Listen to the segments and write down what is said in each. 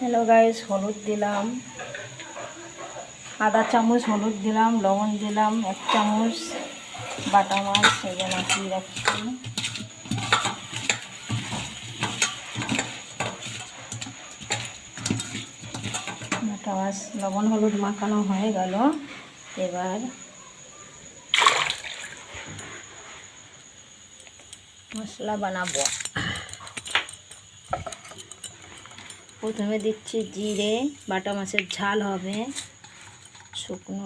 Hello guys हलुद दिलाम आधा चामच हलुद दिलाम लवण दिलाम 1 चामच बाटा माछ এই মাখিয়ে রাখছি বাটা মাছ লবণ হলুদ মাখানো হয়ে গেল এবার মশলা বানাবো প্রথমে দিচ্ছি জিরে বাটা মাছের ঝাল হবে শুকনো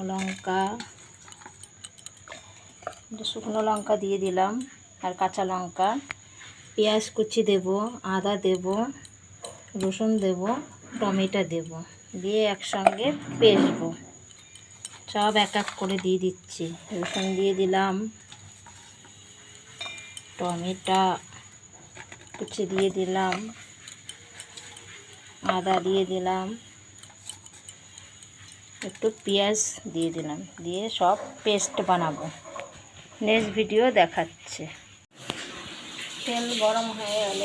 লঙ্কা দিয়ে দিলাম আর কাঁচা লঙ্কা পেঁয়াজ কুচি দেব আদা দেব রসুন দেব টমেটো দেব দিয়ে একসঙ্গে পেস্টবো সব এক এক করে দিয়ে দিচ্ছি রসুন দিয়ে দিলাম টমেটো কুচি দিয়ে দিলাম আদা দিয়ে দিলাম একটু পেঁয়াজ দিয়ে দিলাম দিয়ে সব পেস্ট বানাবো নেক্সট ভিডিও দেখাচ্ছে তেল গরম হয়ে গেল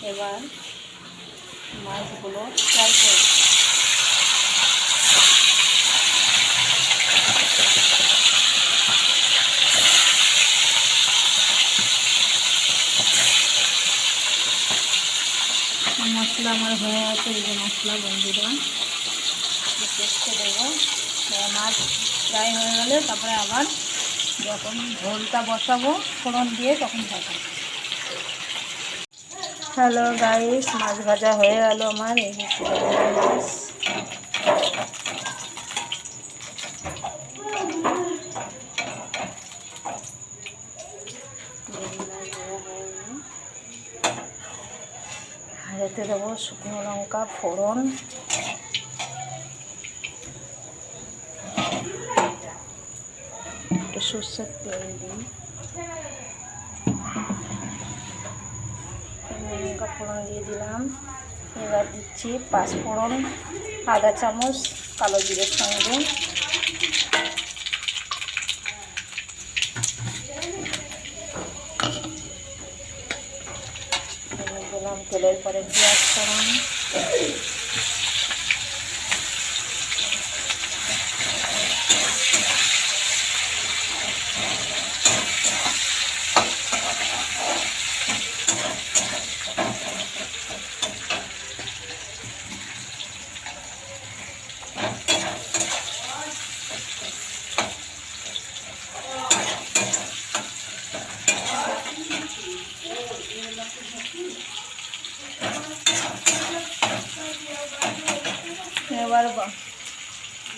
এবার মাছগুলো ফ্রাই করব মশলা আমার হয়ে গেছে এই যে মশলা বন্ধুরা পেস্ট দেবো মাছ ফ্রাই হয়ে গেলে তারপরে আবার যখন ঝোলটা বসাবো ফোড়ন দিয়ে তখন ভাজা হ্যালো গাইস মাছ ভাজা হয়ে গেল আমার এই যে মাছ এতে দেবো শুকনো লঙ্কা ফোড়ন একটু সরষের তেল দিই লঙ্কা ফোড়ন দিয়ে দিলাম এবার দিচ্ছি পাঁচফোড়ন আধা চামচ কালো জিরের সঙ্গে দিলাম তেলের পরে পেঁয়াজ ফোড়ন এবার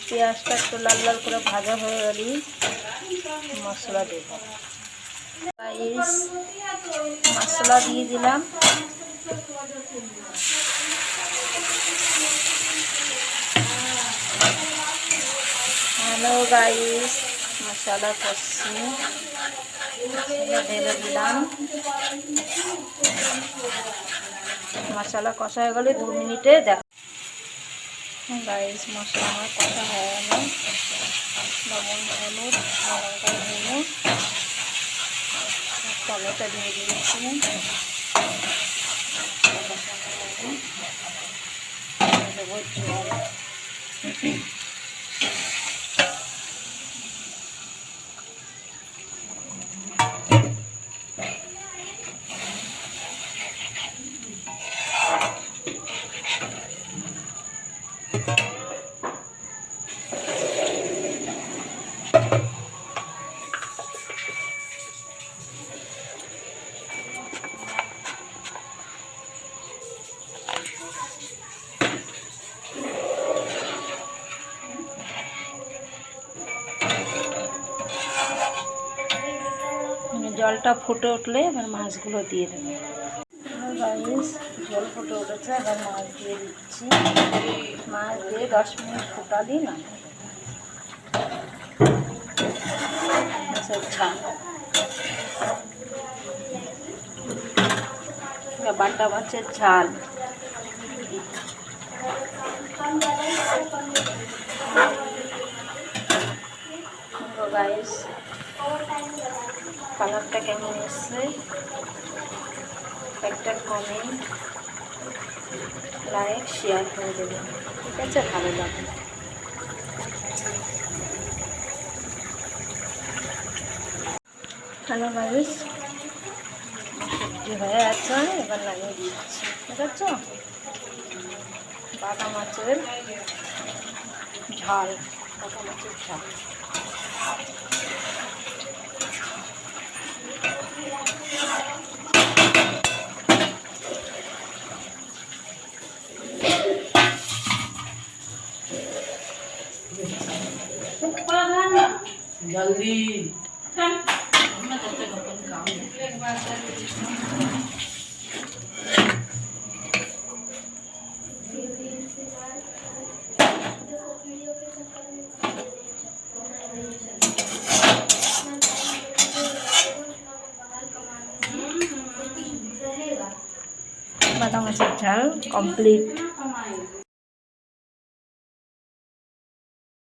পেঁয়াজটা একটু লাল লাল করে ভাজা হয়ে গেলে মশলা দেব গাইস মশলা দিয়ে দিলাম হ্যালো গাইস মশলা কষি ঢেলে দিলাম মশলা কষা হয়ে গেলে 2 মিনিটে দেখ গাইস মশলা আমার কষা হয়ে গেল লবণ হলুদ লঙ্কা দিয়ে টমেটো দিয়ে দিয়েছি দেবো জল জলটা ফুটে উঠলে এবার মাছগুলো দিয়ে দেবো গাইস জল ফুটে উঠেছে এবার মাছ দিয়ে দিচ্ছি মাছ দিয়ে 10 মিনিট ফুটালি না বাটা মাছের ঝাল গাইস কালারটা কেমন এসছে একটা কমেন্ট লাইক শেয়ার করে দেবেন, ঠিক আছে? ভালো লাগবে। হ্যালো গাইস, সবজি হয়ে আছে, এবার লাগিয়ে দিচ্ছি, ঠিক আছে? বাটা মাছের ঝাল, বাটা মাছের ঝাল। जल्दी বাটা মাছের ঝাল কমপ্লিট।